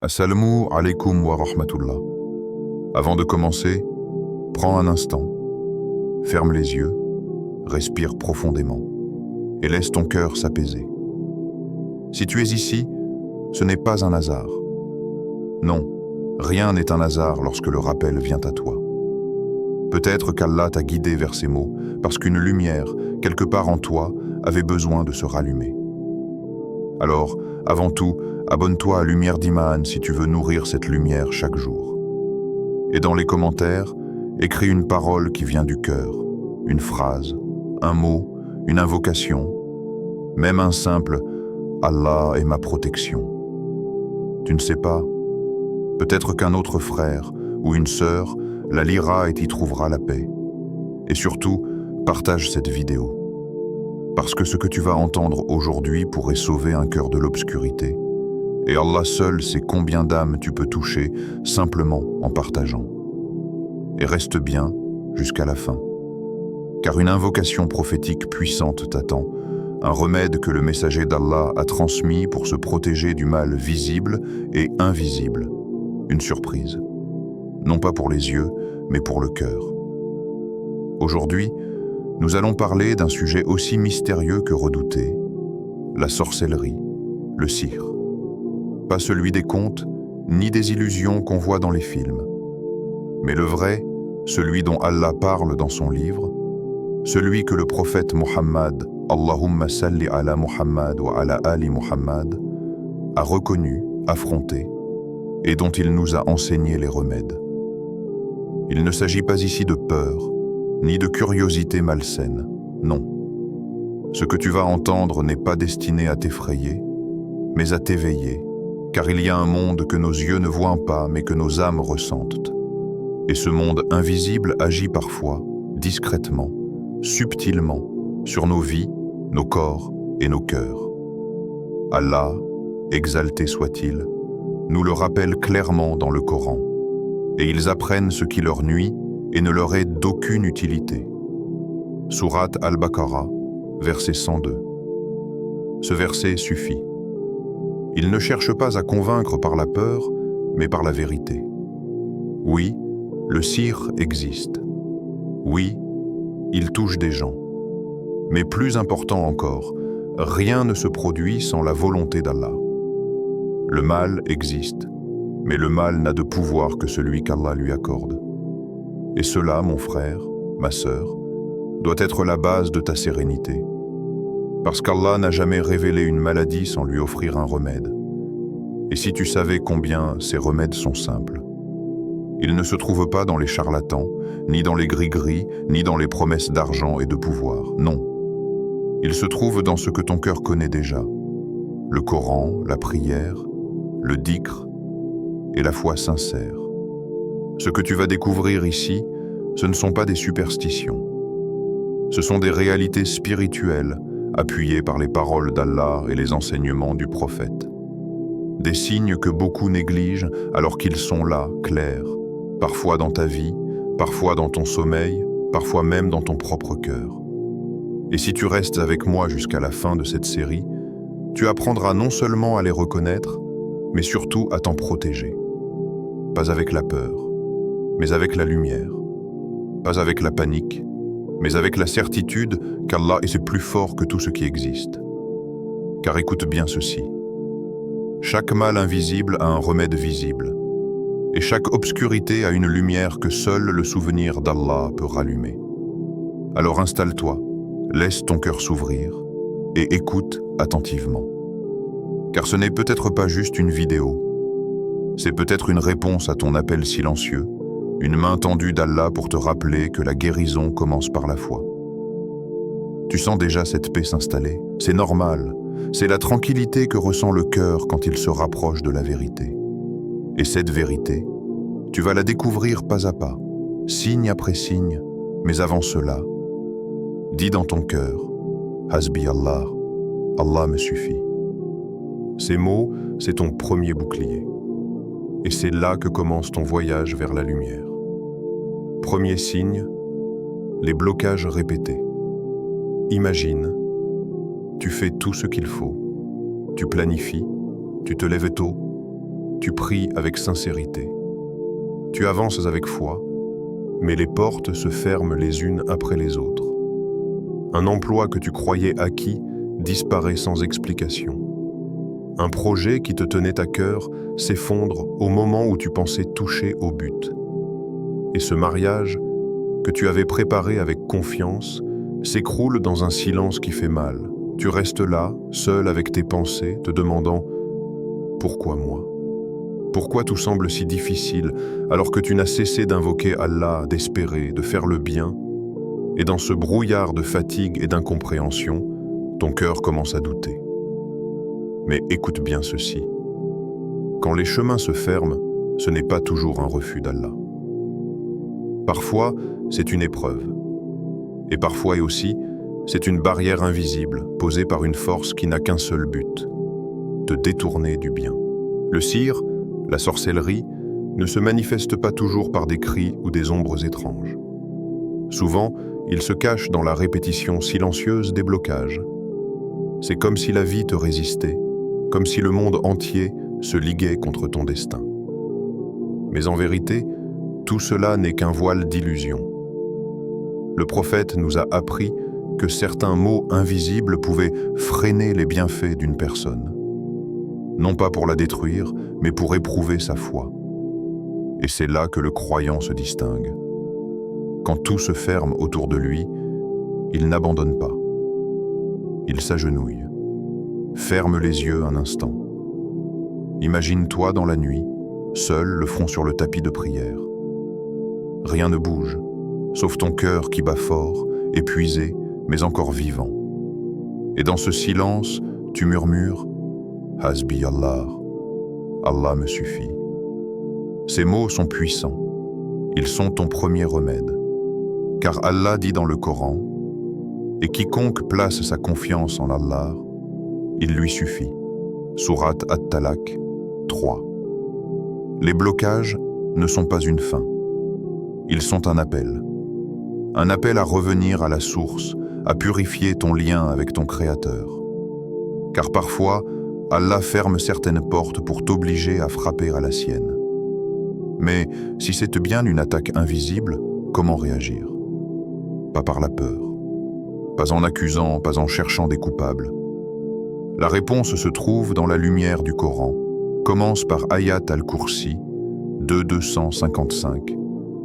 Assalamu alaikum wa rahmatullah. Avant de commencer, prends un instant, ferme les yeux, respire profondément et laisse ton cœur s'apaiser. Si tu es ici, ce n'est pas un hasard. Non, rien n'est un hasard lorsque le rappel vient à toi. Peut-être qu'Allah t'a guidé vers ces mots parce qu'une lumière, quelque part en toi, avait besoin de se rallumer. Alors, avant tout, abonne-toi à Lumière d'Iman si tu veux nourrir cette lumière chaque jour. Et dans les commentaires, écris une parole qui vient du cœur, une phrase, un mot, une invocation, même un simple « Allah est ma protection ». Tu ne sais pas, peut-être qu'un autre frère ou une sœur la lira et t'y trouvera la paix. Et surtout, partage cette vidéo. Parce que ce que tu vas entendre aujourd'hui pourrait sauver un cœur de l'obscurité. Et Allah seul sait combien d'âmes tu peux toucher simplement en partageant. Et reste bien jusqu'à la fin. Car une invocation prophétique puissante t'attend, un remède que le messager d'Allah a transmis pour se protéger du mal visible et invisible. Une surprise. Non pas pour les yeux, mais pour le cœur. Aujourd'hui, nous allons parler d'un sujet aussi mystérieux que redouté, la sorcellerie, le sihr. Pas celui des contes, ni des illusions qu'on voit dans les films, mais le vrai, celui dont Allah parle dans son livre, celui que le prophète Muhammad, Allahumma salli ala Muhammad wa ala ali Muhammad, a reconnu, affronté, et dont il nous a enseigné les remèdes. Il ne s'agit pas ici de peur, ni de curiosité malsaine, non. Ce que tu vas entendre n'est pas destiné à t'effrayer, mais à t'éveiller, car il y a un monde que nos yeux ne voient pas, mais que nos âmes ressentent. Et ce monde invisible agit parfois, discrètement, subtilement, sur nos vies, nos corps et nos cœurs. Allah, exalté soit-il, nous le rappelle clairement dans le Coran, et ils apprennent ce qui leur nuit et ne leur est d'aucune utilité. Sourate Al-Baqarah, verset 102. Ce verset suffit. Il ne cherche pas à convaincre par la peur, mais par la vérité. Oui, le sihr existe. Oui, il touche des gens. Mais plus important encore, rien ne se produit sans la volonté d'Allah. Le mal existe, mais le mal n'a de pouvoir que celui qu'Allah lui accorde. Et cela, mon frère, ma sœur, doit être la base de ta sérénité. Parce qu'Allah n'a jamais révélé une maladie sans lui offrir un remède. Et si tu savais combien ces remèdes sont simples. Ils ne se trouvent pas dans les charlatans, ni dans les gris-gris, ni dans les promesses d'argent et de pouvoir. Non. Ils se trouvent dans ce que ton cœur connaît déjà. Le Coran, la prière, le dhikr et la foi sincère. Ce que tu vas découvrir ici, ce ne sont pas des superstitions. Ce sont des réalités spirituelles, appuyées par les paroles d'Allah et les enseignements du prophète. Des signes que beaucoup négligent alors qu'ils sont là, clairs, parfois dans ta vie, parfois dans ton sommeil, parfois même dans ton propre cœur. Et si tu restes avec moi jusqu'à la fin de cette série, tu apprendras non seulement à les reconnaître, mais surtout à t'en protéger. Pas avec la peur, mais avec la lumière. Pas avec la panique, mais avec la certitude qu'Allah est plus fort que tout ce qui existe. Car écoute bien ceci. Chaque mal invisible a un remède visible, et chaque obscurité a une lumière que seul le souvenir d'Allah peut rallumer. Alors installe-toi, laisse ton cœur s'ouvrir, et écoute attentivement. Car ce n'est peut-être pas juste une vidéo, c'est peut-être une réponse à ton appel silencieux, une main tendue d'Allah pour te rappeler que la guérison commence par la foi. Tu sens déjà cette paix s'installer, c'est normal, c'est la tranquillité que ressent le cœur quand il se rapproche de la vérité. Et cette vérité, tu vas la découvrir pas à pas, signe après signe, mais avant cela, dis dans ton cœur, « Hasbi Allah, Allah me suffit ». Ces mots, c'est ton premier bouclier. Et c'est là que commence ton voyage vers la lumière. Premier signe, les blocages répétés. Imagine, tu fais tout ce qu'il faut. Tu planifies, tu te lèves tôt, tu pries avec sincérité. Tu avances avec foi, mais les portes se ferment les unes après les autres. Un emploi que tu croyais acquis disparaît sans explication. Un projet qui te tenait à cœur s'effondre au moment où tu pensais toucher au but. Et ce mariage, que tu avais préparé avec confiance, s'écroule dans un silence qui fait mal. Tu restes là, seul avec tes pensées, te demandant « Pourquoi moi ? Pourquoi tout semble si difficile alors que tu n'as cessé d'invoquer Allah, d'espérer, de faire le bien ?» Et dans ce brouillard de fatigue et d'incompréhension, ton cœur commence à douter. Mais écoute bien ceci. Quand les chemins se ferment, ce n'est pas toujours un refus d'Allah. Parfois, c'est une épreuve. Et parfois et aussi, c'est une barrière invisible posée par une force qui n'a qu'un seul but, te détourner du bien. Le sihir, la sorcellerie, ne se manifeste pas toujours par des cris ou des ombres étranges. Souvent, il se cache dans la répétition silencieuse des blocages. C'est comme si la vie te résistait, comme si le monde entier se liguait contre ton destin. Mais en vérité, tout cela n'est qu'un voile d'illusion. Le prophète nous a appris que certains mots invisibles pouvaient freiner les bienfaits d'une personne. Non pas pour la détruire, mais pour éprouver sa foi. Et c'est là que le croyant se distingue. Quand tout se ferme autour de lui, il n'abandonne pas. Il s'agenouille. Ferme les yeux un instant. Imagine-toi dans la nuit, seul, le front sur le tapis de prière. Rien ne bouge, sauf ton cœur qui bat fort, épuisé, mais encore vivant. Et dans ce silence, tu murmures « Hasbi Allah, Allah me suffit ». Ces mots sont puissants. Ils sont ton premier remède. Car Allah dit dans le Coran « Et quiconque place sa confiance en Allah, il lui suffit ». Sourate At-Talaq 3. Les blocages ne sont pas une fin. Ils sont un appel. Un appel à revenir à la source, à purifier ton lien avec ton Créateur. Car parfois, Allah ferme certaines portes pour t'obliger à frapper à la sienne. Mais si c'est bien une attaque invisible, comment réagir ? Pas par la peur, pas en accusant, pas en cherchant des coupables. La réponse se trouve dans la lumière du Coran. Commence par Ayat al-Kursi 2:255,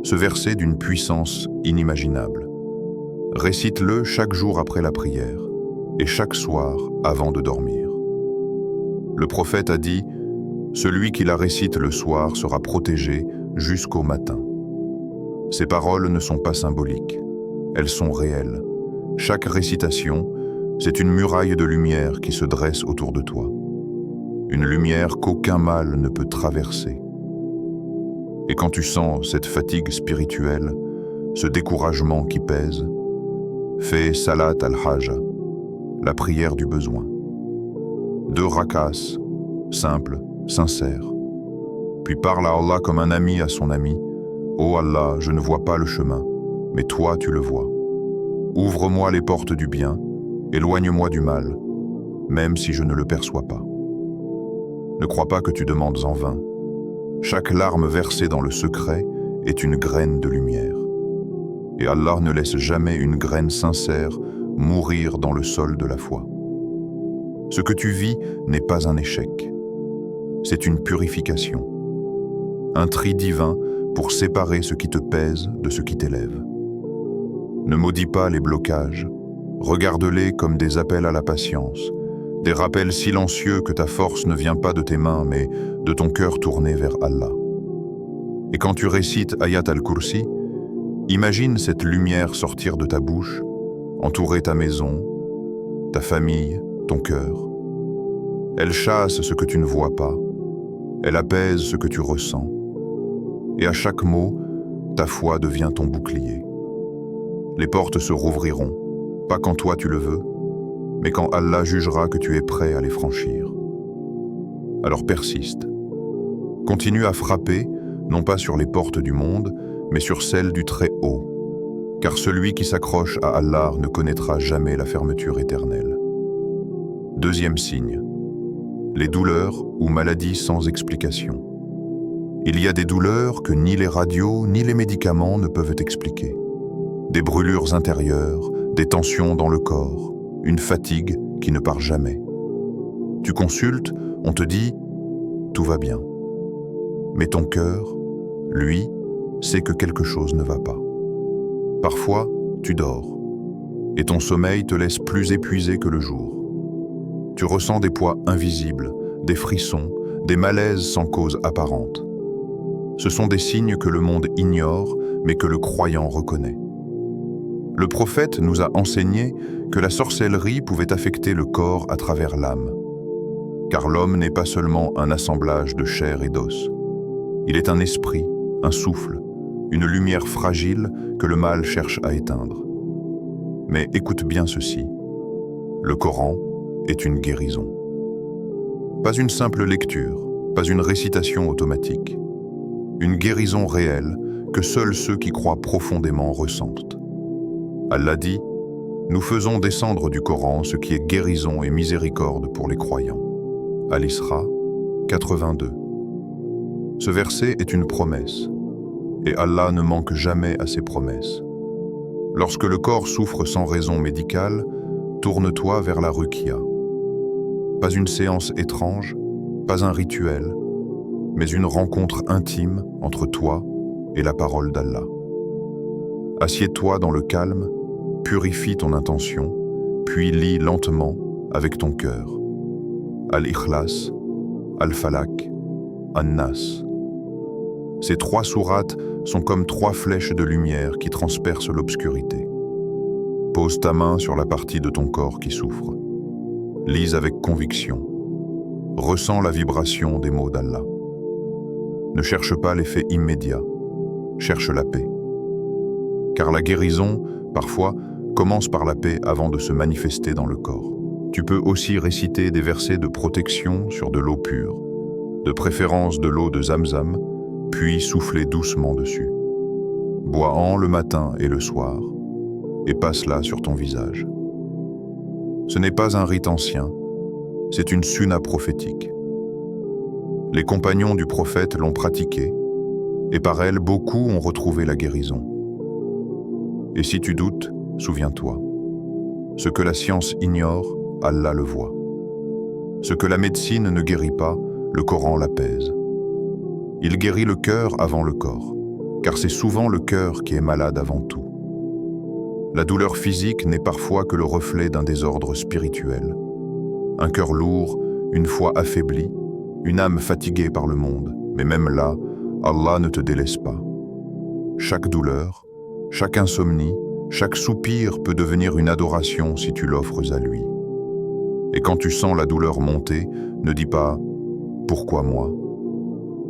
ce verset d'une puissance inimaginable. Récite-le chaque jour après la prière et chaque soir avant de dormir. Le prophète a dit « Celui qui la récite le soir sera protégé jusqu'au matin ». Ces paroles ne sont pas symboliques, elles sont réelles. Chaque récitation, c'est une muraille de lumière qui se dresse autour de toi. Une lumière qu'aucun mal ne peut traverser. Et quand tu sens cette fatigue spirituelle, ce découragement qui pèse, fais Salat al-Haja, la prière du besoin. 2 rakas, simples, sincères. Puis parle à Allah comme un ami à son ami. « Ô Allah, je ne vois pas le chemin, mais toi tu le vois. Ouvre-moi les portes du bien, éloigne-moi du mal, même si je ne le perçois pas. » Ne crois pas que tu demandes en vain. Chaque larme versée dans le secret est une graine de lumière. Et Allah ne laisse jamais une graine sincère mourir dans le sol de la foi. Ce que tu vis n'est pas un échec. C'est une purification. Un tri divin pour séparer ce qui te pèse de ce qui t'élève. Ne maudis pas les blocages. Regarde-les comme des appels à la patience, des rappels silencieux que ta force ne vient pas de tes mains, mais de ton cœur tourné vers Allah. Et quand tu récites Ayat al-Kursi, imagine cette lumière sortir de ta bouche, entourer ta maison, ta famille, ton cœur. Elle chasse ce que tu ne vois pas, elle apaise ce que tu ressens. Et à chaque mot, ta foi devient ton bouclier. Les portes se rouvriront, pas quand toi tu le veux, mais quand Allah jugera que tu es prêt à les franchir. Alors persiste. Continue à frapper, non pas sur les portes du monde, mais sur celles du Très-Haut, car celui qui s'accroche à Allah ne connaîtra jamais la fermeture éternelle. Deuxième signe, les douleurs ou maladies sans explication. Il y a des douleurs que ni les radios ni les médicaments ne peuvent expliquer. Des brûlures intérieures, des tensions dans le corps, une fatigue qui ne part jamais. Tu consultes, on te dit « tout va bien ». Mais ton cœur, lui, sait que quelque chose ne va pas. Parfois, tu dors, et ton sommeil te laisse plus épuisé que le jour. Tu ressens des poids invisibles, des frissons, des malaises sans cause apparente. Ce sont des signes que le monde ignore, mais que le croyant reconnaît. Le prophète nous a enseigné que la sorcellerie pouvait affecter le corps à travers l'âme. Car l'homme n'est pas seulement un assemblage de chair et d'os. Il est un esprit, un souffle, une lumière fragile que le mal cherche à éteindre. Mais écoute bien ceci, le Coran est une guérison. Pas une simple lecture, pas une récitation automatique. Une guérison réelle que seuls ceux qui croient profondément ressentent. Allah dit, nous faisons descendre du Coran ce qui est guérison et miséricorde pour les croyants. Al-Isra 82. Ce verset est une promesse, et Allah ne manque jamais à ses promesses. Lorsque le corps souffre sans raison médicale, tourne-toi vers la ruqya. Pas une séance étrange, pas un rituel, mais une rencontre intime entre toi et la parole d'Allah. Assieds-toi dans le calme, purifie ton intention, puis lis lentement avec ton cœur. Al-Ikhlas, Al-Falaq, An-Nas. Ces 3 sourates sont comme 3 flèches de lumière qui transpercent l'obscurité. Pose ta main sur la partie de ton corps qui souffre. Lis avec conviction. Ressens la vibration des mots d'Allah. Ne cherche pas l'effet immédiat, cherche la paix. Car la guérison, parfois, commence par la paix avant de se manifester dans le corps. Tu peux aussi réciter des versets de protection sur de l'eau pure, de préférence de l'eau de Zamzam, puis souffler doucement dessus. Bois-en le matin et le soir, et passe-la sur ton visage. Ce n'est pas un rite ancien, c'est une sunna prophétique. Les compagnons du prophète l'ont pratiquée, et par elle, beaucoup ont retrouvé la guérison. Et si tu doutes, souviens-toi. Ce que la science ignore, Allah le voit. Ce que la médecine ne guérit pas, le Coran l'apaise. Il guérit le cœur avant le corps, car c'est souvent le cœur qui est malade avant tout. La douleur physique n'est parfois que le reflet d'un désordre spirituel. Un cœur lourd, une foi affaiblie, une âme fatiguée par le monde, mais même là, Allah ne te délaisse pas. Chaque douleur, chaque insomnie, chaque soupir peut devenir une adoration si tu l'offres à lui. Et quand tu sens la douleur monter, ne dis pas « Pourquoi moi ?»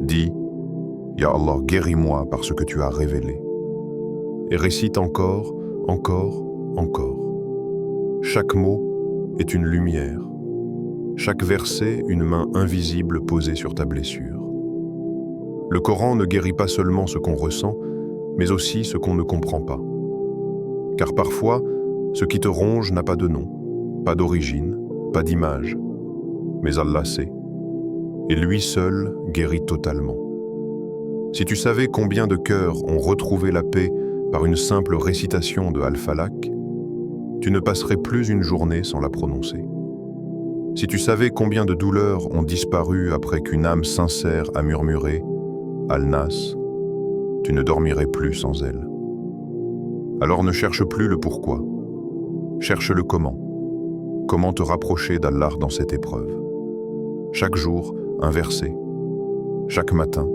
Dis « Ya Allah, guéris-moi par ce que tu as révélé. » Et récite encore, encore, encore. Chaque mot est une lumière. Chaque verset, une main invisible posée sur ta blessure. Le Coran ne guérit pas seulement ce qu'on ressent, mais aussi ce qu'on ne comprend pas. Car parfois, ce qui te ronge n'a pas de nom, pas d'origine, pas d'image. Mais Allah sait. Et lui seul guérit totalement. Si tu savais combien de cœurs ont retrouvé la paix par une simple récitation de Al-Falaq, tu ne passerais plus une journée sans la prononcer. Si tu savais combien de douleurs ont disparu après qu'une âme sincère a murmuré Al-Nas, tu ne dormirais plus sans elle. Alors ne cherche plus le pourquoi, cherche le comment. Comment te rapprocher d'Allah dans cette épreuve. Chaque jour, un verset. Chaque matin,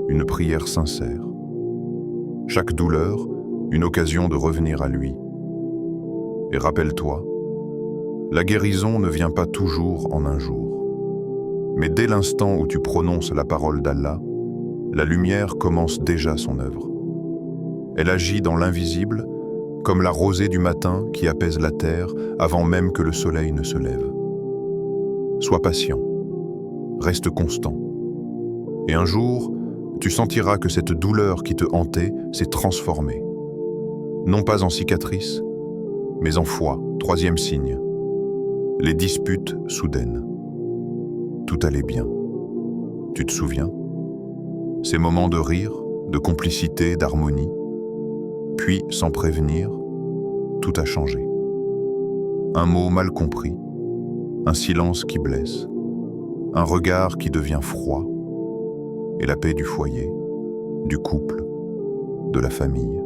une prière sincère. Chaque douleur, une occasion de revenir à lui. Et rappelle-toi, la guérison ne vient pas toujours en un jour. Mais dès l'instant où tu prononces la parole d'Allah, la lumière commence déjà son œuvre. Elle agit dans l'invisible, comme la rosée du matin qui apaise la terre avant même que le soleil ne se lève. Sois patient, reste constant. Et un jour, tu sentiras que cette douleur qui te hantait s'est transformée. Non pas en cicatrice, mais en foi, 3e signe. Les disputes soudaines. tout allait bien. Tu te souviens? Ces moments de rire, de complicité, d'harmonie. Puis, sans prévenir, tout a changé. Un mot mal compris, un silence qui blesse, un regard qui devient froid, et la paix du foyer, du couple, de la famille,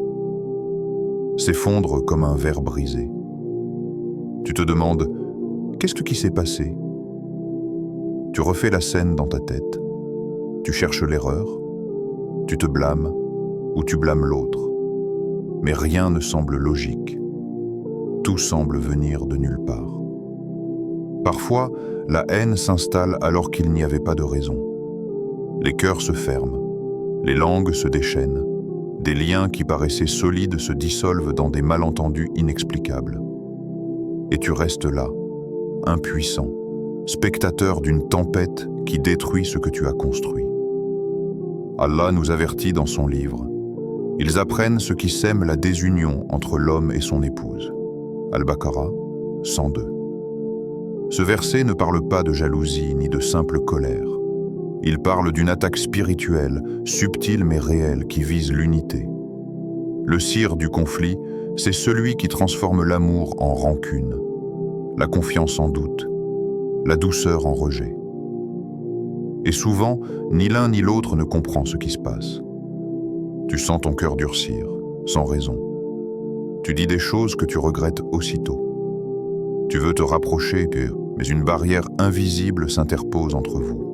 s'effondre comme un verre brisé. Tu te demandes, qu'est-ce qui s'est passé? Tu refais la scène dans ta tête. Tu cherches l'erreur, tu te blâmes ou tu blâmes l'autre. Mais rien ne semble logique. Tout semble venir de nulle part. Parfois, la haine s'installe alors qu'il n'y avait pas de raison. Les cœurs se ferment, les langues se déchaînent, des liens qui paraissaient solides se dissolvent dans des malentendus inexplicables. Et tu restes là, impuissant, spectateur d'une tempête qui détruit ce que tu as construit. Allah nous avertit dans son livre. Ils apprennent ce qui sème la désunion entre l'homme et son épouse. Al-Baqarah 102. Ce verset ne parle pas de jalousie ni de simple colère. Il parle d'une attaque spirituelle, subtile mais réelle, qui vise l'unité. Le sire du conflit, c'est celui qui transforme l'amour en rancune, la confiance en doute, la douceur en rejet. Et souvent, ni l'un ni l'autre ne comprend ce qui se passe. Tu sens ton cœur durcir, sans raison. Tu dis des choses que tu regrettes aussitôt. Tu veux te rapprocher, mais une barrière invisible s'interpose entre vous.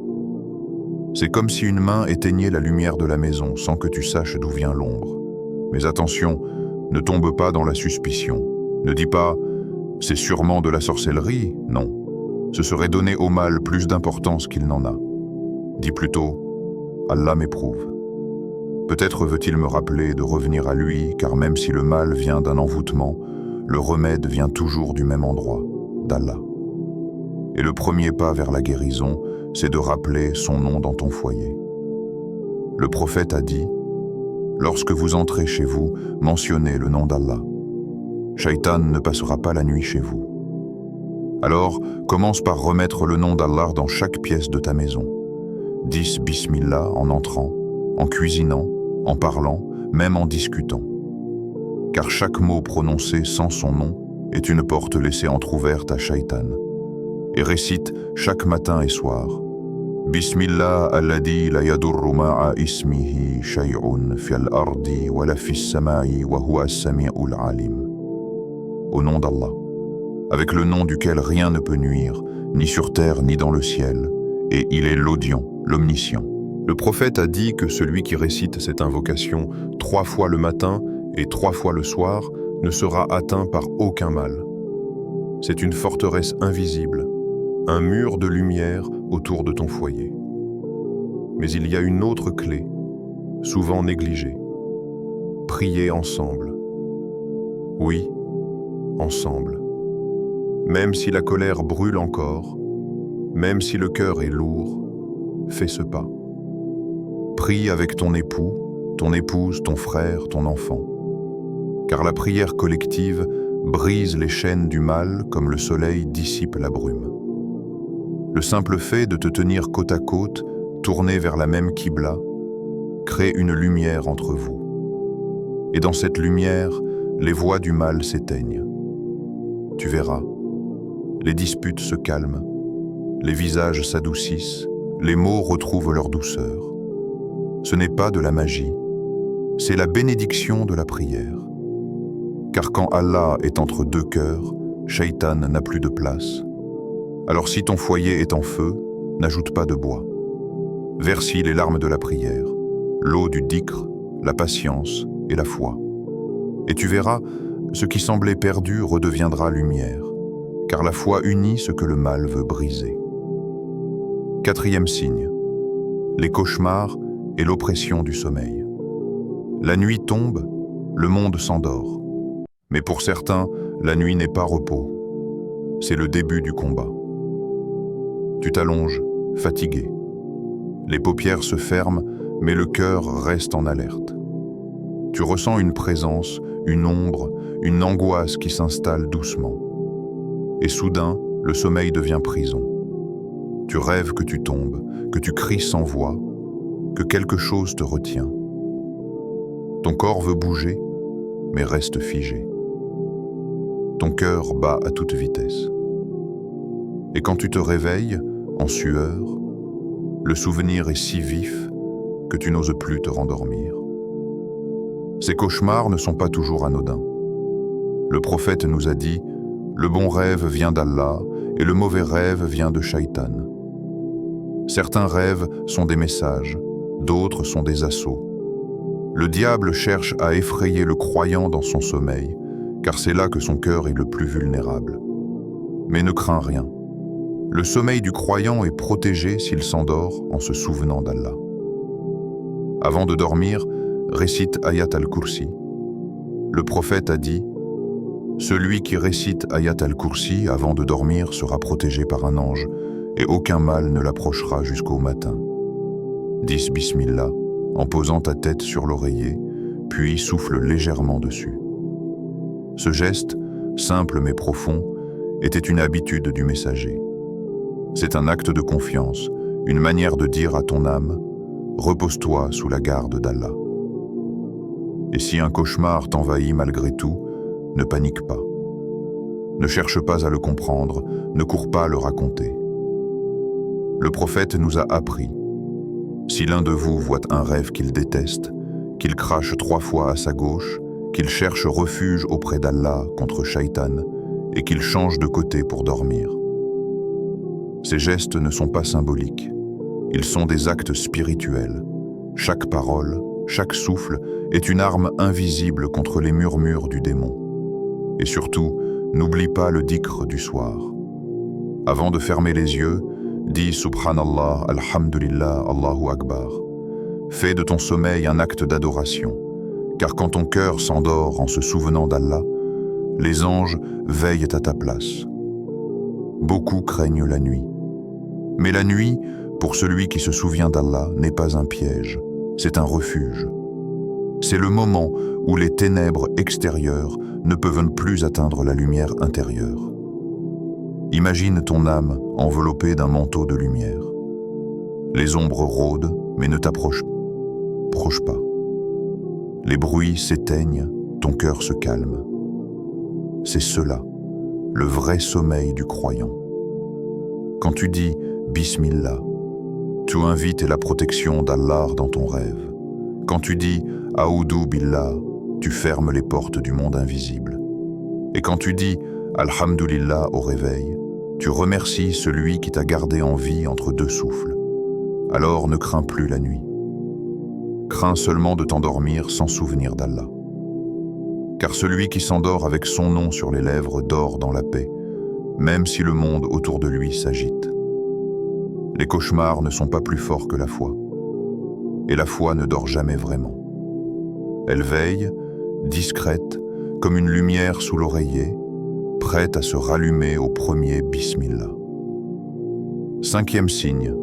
C'est comme si une main éteignait la lumière de la maison sans que tu saches d'où vient l'ombre. Mais attention, ne tombe pas dans la suspicion. Ne dis pas « c'est sûrement de la sorcellerie », non. Ce serait donner au mal plus d'importance qu'il n'en a. Dis plutôt « Allah m'éprouve ». Peut-être veut-il me rappeler de revenir à lui, car même si le mal vient d'un envoûtement, le remède vient toujours du même endroit, d'Allah. Et le premier pas vers la guérison, c'est de rappeler son nom dans ton foyer. Le prophète a dit « Lorsque vous entrez chez vous, mentionnez le nom d'Allah. Shaitan ne passera pas la nuit chez vous. Alors, commence par remettre le nom d'Allah dans chaque pièce de ta maison. Dis Bismillah en entrant, en cuisinant, en parlant, même en discutant. Car chaque mot prononcé sans son nom est une porte laissée entr'ouverte à Shaitan. Et récite chaque matin et soir Bismillah alladhi la yadurru ma'a ismihi shay'un fil ardi wa la fis sama'i wa huwa as-sami'ul alim. Au nom d'Allah, avec le nom duquel rien ne peut nuire, ni sur terre ni dans le ciel, et il est l'audient, l'omniscient. Le prophète a dit que celui qui récite cette invocation 3 fois le matin et 3 fois le soir ne sera atteint par aucun mal. C'est une forteresse invisible, un mur de lumière autour de ton foyer. Mais il y a une autre clé, souvent négligée. Prier ensemble. Oui, ensemble. Même si la colère brûle encore, même si le cœur est lourd, fais ce pas. Prie avec ton époux, ton épouse, ton frère, ton enfant. Car la prière collective brise les chaînes du mal comme le soleil dissipe la brume. Le simple fait de te tenir côte à côte, tourné vers la même Qibla, crée une lumière entre vous. Et dans cette lumière, les voix du mal s'éteignent. Tu verras, les disputes se calment, les visages s'adoucissent, les mots retrouvent leur douceur. Ce n'est pas de la magie, c'est la bénédiction de la prière. Car quand Allah est entre deux cœurs, Shaitan n'a plus de place. Alors si ton foyer est en feu, n'ajoute pas de bois. Verse-y les larmes de la prière, l'eau du dhikr, la patience et la foi. Et tu verras, ce qui semblait perdu redeviendra lumière, car la foi unit ce que le mal veut briser. 4e signe, les cauchemars et l'oppression du sommeil. La nuit tombe, le monde s'endort. Mais pour certains, la nuit n'est pas repos. C'est le début du combat. Tu t'allonges, fatigué. Les paupières se ferment, mais le cœur reste en alerte. Tu ressens une présence, une ombre, une angoisse qui s'installe doucement. Et soudain, le sommeil devient prison. Tu rêves que tu tombes, que tu cries sans voix, que quelque chose te retient. Ton corps veut bouger, mais reste figé. Ton cœur bat à toute vitesse. Et quand tu te réveilles, en sueur, le souvenir est si vif que tu n'oses plus te rendormir. Ces cauchemars ne sont pas toujours anodins. Le prophète nous a dit « Le bon rêve vient d'Allah et le mauvais rêve vient de Shaitan ». Certains rêves sont des messages, d'autres sont des assauts. Le diable cherche à effrayer le croyant dans son sommeil, car c'est là que son cœur est le plus vulnérable. Mais ne crains rien. Le sommeil du croyant est protégé s'il s'endort en se souvenant d'Allah. Avant de dormir, récite Ayat al-Kursi. Le prophète a dit « Celui qui récite Ayat al-Kursi avant de dormir sera protégé par un ange et aucun mal ne l'approchera jusqu'au matin. » Dis Bismillah en posant ta tête sur l'oreiller, puis souffle légèrement dessus. Ce geste, simple mais profond, était une habitude du messager. C'est un acte de confiance, une manière de dire à ton âme « Repose-toi sous la garde d'Allah ». Et si un cauchemar t'envahit malgré tout, ne panique pas. Ne cherche pas à le comprendre, ne cours pas le raconter. Le prophète nous a appris « Si l'un de vous voit un rêve qu'il déteste, qu'il crache 3 fois à sa gauche, qu'il cherche refuge auprès d'Allah contre Shaitan et qu'il change de côté pour dormir. » Ces gestes ne sont pas symboliques, ils sont des actes spirituels. Chaque parole, chaque souffle est une arme invisible contre les murmures du démon. Et surtout, n'oublie pas le dhikr du soir. Avant de fermer les yeux, dis Subhanallah, Alhamdulillah, Allahu Akbar. Fais de ton sommeil un acte d'adoration, car quand ton cœur s'endort en se souvenant d'Allah, les anges veillent à ta place. Beaucoup craignent la nuit. Mais la nuit, pour celui qui se souvient d'Allah, n'est pas un piège, c'est un refuge. C'est le moment où les ténèbres extérieures ne peuvent plus atteindre la lumière intérieure. Imagine ton âme enveloppée d'un manteau de lumière. Les ombres rôdent, mais ne t'approchent pas. Les bruits s'éteignent, ton cœur se calme. C'est cela, le vrai sommeil du croyant. Quand tu dis « Bismillah », tu invites la protection d'Allah dans ton rêve. Quand tu dis « Aoudou Billah », tu fermes les portes du monde invisible. Et quand tu dis « Alhamdulillah » au réveil, tu remercies celui qui t'a gardé en vie entre 2 souffles. Alors ne crains plus la nuit. Crains seulement de t'endormir sans souvenir d'Allah. Car celui qui s'endort avec son nom sur les lèvres dort dans la paix, même si le monde autour de lui s'agite. Les cauchemars ne sont pas plus forts que la foi. Et la foi ne dort jamais vraiment. Elle veille, discrète, comme une lumière sous l'oreiller, prête à se rallumer au premier Bismillah. 5e signe,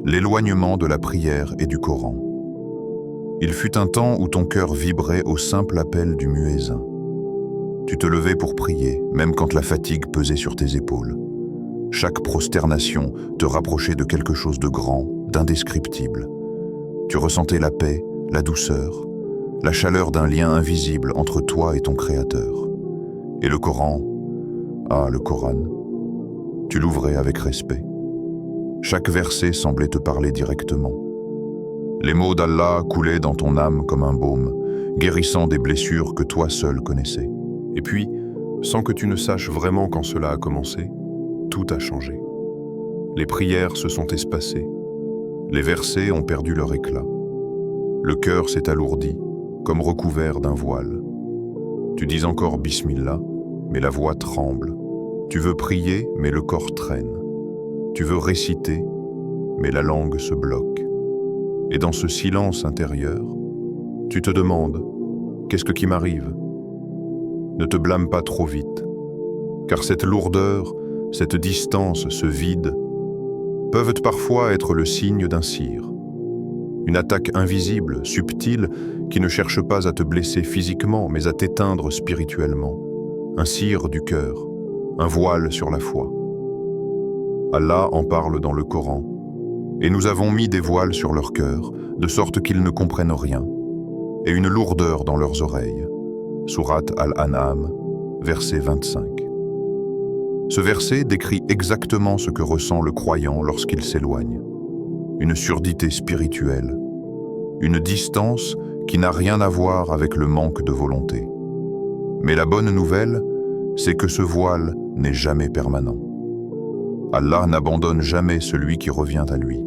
l'éloignement de la prière et du Coran. Il fut un temps où ton cœur vibrait au simple appel du muezzin. Tu te levais pour prier, même quand la fatigue pesait sur tes épaules. Chaque prosternation te rapprochait de quelque chose de grand, d'indescriptible. Tu ressentais la paix, la douceur, la chaleur d'un lien invisible entre toi et ton Créateur. Et le Coran, le Coran, tu l'ouvrais avec respect. Chaque verset semblait te parler directement. Les mots d'Allah coulaient dans ton âme comme un baume, guérissant des blessures que toi seul connaissais. Et puis, sans que tu ne saches vraiment quand cela a commencé, tout a changé. Les prières se sont espacées. Les versets ont perdu leur éclat. Le cœur s'est alourdi, comme recouvert d'un voile. Tu dis encore Bismillah, mais la voix tremble. Tu veux prier, mais le corps traîne. Tu veux réciter, mais la langue se bloque. Et dans ce silence intérieur, tu te demandes « Qu'est-ce qui m'arrive ?» Ne te blâme pas trop vite, car cette lourdeur, cette distance, ce vide, peuvent parfois être le signe d'un sire. Une attaque invisible, subtile, qui ne cherche pas à te blesser physiquement, mais à t'éteindre spirituellement. Un sire du cœur, un voile sur la foi. Allah en parle dans le Coran. Et nous avons mis des voiles sur leur cœur, de sorte qu'ils ne comprennent rien, et une lourdeur dans leurs oreilles. Sourate Al-An'am, verset 25. Ce verset décrit exactement ce que ressent le croyant lorsqu'il s'éloigne. Une surdité spirituelle, une distance qui n'a rien à voir avec le manque de volonté. Mais la bonne nouvelle, c'est que ce voile n'est jamais permanent. Allah n'abandonne jamais celui qui revient à lui.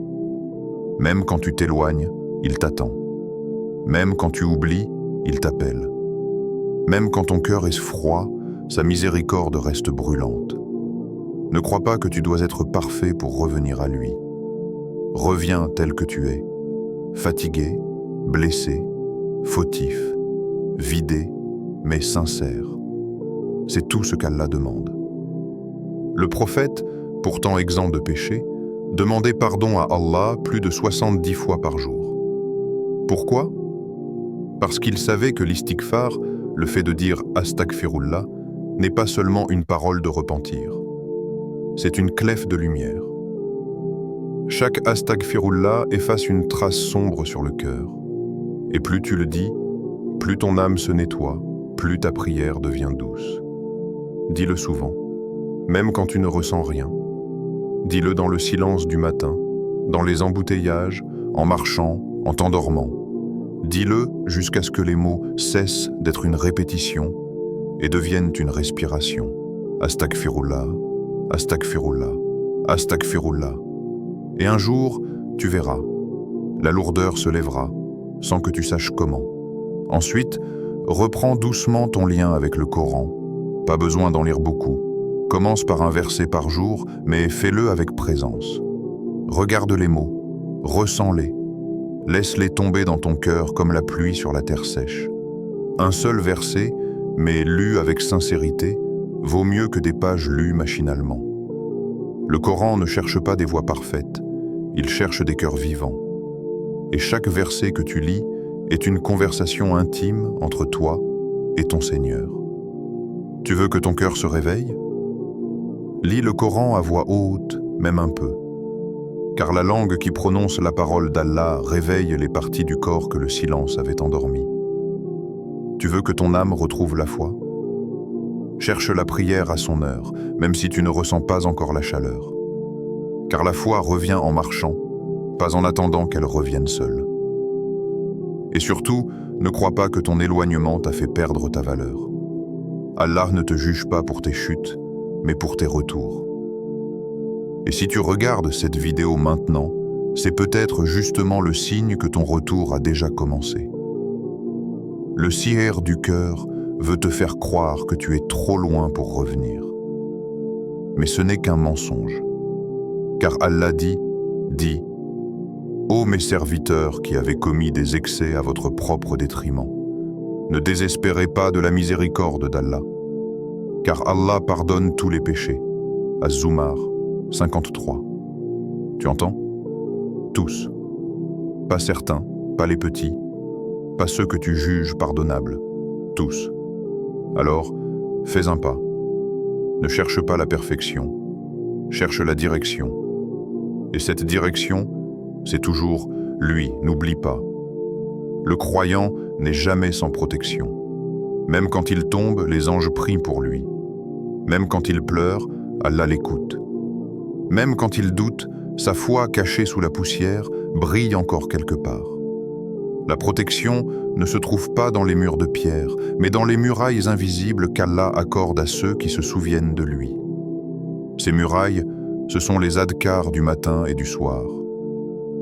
Même quand tu t'éloignes, il t'attend. Même quand tu oublies, il t'appelle. Même quand ton cœur est froid, sa miséricorde reste brûlante. Ne crois pas que tu dois être parfait pour revenir à lui. Reviens tel que tu es, fatigué, blessé, fautif, vidé, mais sincère. C'est tout ce qu'Allah demande. Le prophète, pourtant exempt de péché, demandait pardon à Allah plus de 70 fois par jour. Pourquoi ? Parce qu'il savait que l'istighfar, le fait de dire « Astaghfirullah », n'est pas seulement une parole de repentir. C'est une clef de lumière. Chaque Astaghfirullah efface une trace sombre sur le cœur. Et plus tu le dis, plus ton âme se nettoie, plus ta prière devient douce. Dis-le souvent, même quand tu ne ressens rien. Dis-le dans le silence du matin, dans les embouteillages, en marchant, en t'endormant. Dis-le jusqu'à ce que les mots cessent d'être une répétition et deviennent une respiration. Astaghfirullah, Astaghfirullah, Astaghfirullah. Et un jour, tu verras, la lourdeur se lèvera, sans que tu saches comment. Ensuite, reprends doucement ton lien avec le Coran. Pas besoin d'en lire beaucoup. Commence par un verset par jour, mais fais-le avec présence. Regarde les mots, ressens-les. Laisse-les tomber dans ton cœur comme la pluie sur la terre sèche. Un seul verset, mais lu avec sincérité, vaut mieux que des pages lues machinalement. Le Coran ne cherche pas des voix parfaites, il cherche des cœurs vivants. Et chaque verset que tu lis est une conversation intime entre toi et ton Seigneur. Tu veux que ton cœur se réveille ? Lis le Coran à voix haute, même un peu. Car la langue qui prononce la parole d'Allah réveille les parties du corps que le silence avait endormies. Tu veux que ton âme retrouve la foi ? Cherche la prière à son heure, même si tu ne ressens pas encore la chaleur. Car la foi revient en marchant, pas en attendant qu'elle revienne seule. Et surtout, ne crois pas que ton éloignement t'a fait perdre ta valeur. Allah ne te juge pas pour tes chutes, mais pour tes retours. Et si tu regardes cette vidéo maintenant, c'est peut-être justement le signe que ton retour a déjà commencé. Le sihr du cœur veut te faire croire que tu es trop loin pour revenir. Mais ce n'est qu'un mensonge. Car Allah dit, « Ô mes serviteurs qui avez commis des excès à votre propre détriment, ne désespérez pas de la miséricorde d'Allah. Car Allah pardonne tous les péchés. » Az-Zumar 53. Tu entends ? Tous. Pas certains, pas les petits, pas ceux que tu juges pardonnables. Tous. Alors, fais un pas. Ne cherche pas la perfection. Cherche la direction. Et cette direction, c'est toujours lui, n'oublie pas. Le croyant n'est jamais sans protection. Même quand il tombe, les anges prient pour lui. Même quand il pleure, Allah l'écoute. Même quand il doute, sa foi cachée sous la poussière brille encore quelque part. La protection ne se trouve pas dans les murs de pierre, mais dans les murailles invisibles qu'Allah accorde à ceux qui se souviennent de lui. Ces murailles, ce sont les adhkars du matin et du soir.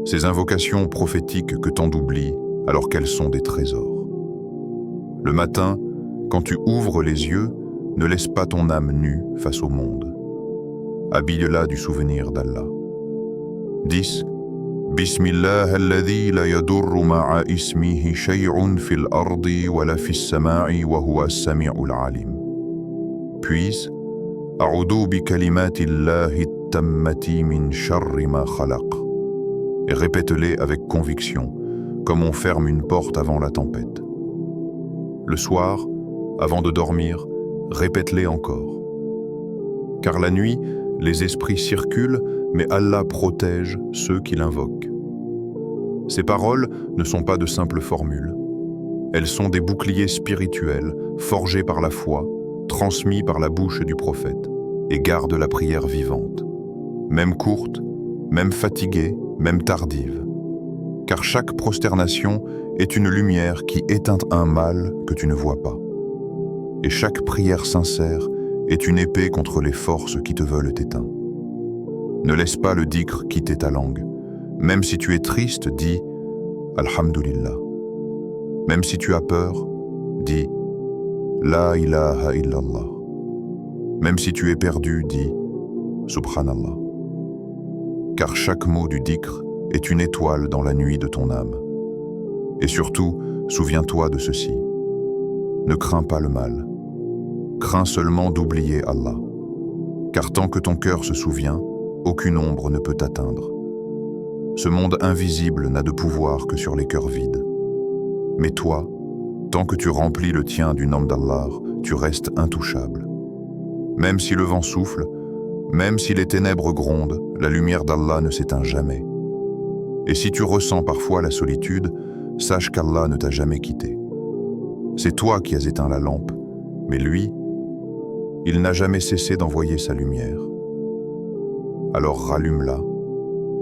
Ces invocations prophétiques que tant d'oublient alors qu'elles sont des trésors. Le matin, quand tu ouvres les yeux, ne laisse pas ton âme nue face au monde. Habille-la du souvenir d'Allah. 10. Bismillah alladhi la yadurru ma'a ismihi shay'un fil ardi wa la fis sama'i wa huwa as-sami'ul alim. Puis, A'udhu bi kalimatillahi tammati min sharri ma khalaq. Et répète-les avec conviction, comme on ferme une porte avant la tempête. Le soir, avant de dormir, répète-les encore. Car la nuit, Les esprits circulent, mais Allah protège ceux qui l'invoquent. Ces paroles ne sont pas de simples formules. Elles sont des boucliers spirituels, forgés par la foi, transmis par la bouche du prophète, et gardent la prière vivante. Même courte, même fatiguée, même tardive. Car chaque prosternation est une lumière qui éteint un mal que tu ne vois pas. Et chaque prière sincère est une épée contre les forces qui te veulent t'éteindre. Ne laisse pas le dhikr quitter ta langue. Même si tu es triste, dis « Alhamdulillah ». Même si tu as peur, dis « La ilaha illallah ». Même si tu es perdu, dis « Subhanallah ». Car chaque mot du dhikr est une étoile dans la nuit de ton âme. Et surtout, souviens-toi de ceci. Ne crains pas le mal. Crains seulement d'oublier Allah. Car tant que ton cœur se souvient, aucune ombre ne peut t'atteindre. Ce monde invisible n'a de pouvoir que sur les cœurs vides. Mais toi, tant que tu remplis le tien du nom d'Allah, tu restes intouchable. Même si le vent souffle, même si les ténèbres grondent, la lumière d'Allah ne s'éteint jamais. Et si tu ressens parfois la solitude, sache qu'Allah ne t'a jamais quitté. C'est toi qui as éteint la lampe, mais lui, il n'a jamais cessé d'envoyer sa lumière. Alors rallume-la,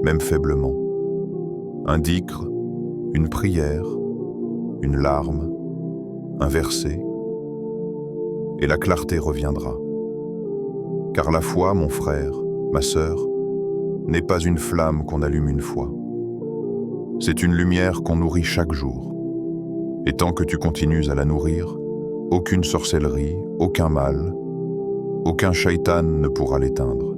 même faiblement. Un dhikr, une prière, une larme, un verset, et la clarté reviendra. Car la foi, mon frère, ma sœur, n'est pas une flamme qu'on allume une fois. C'est une lumière qu'on nourrit chaque jour. Et tant que tu continues à la nourrir, aucune sorcellerie, aucun mal, aucun shaitan ne pourra l'éteindre.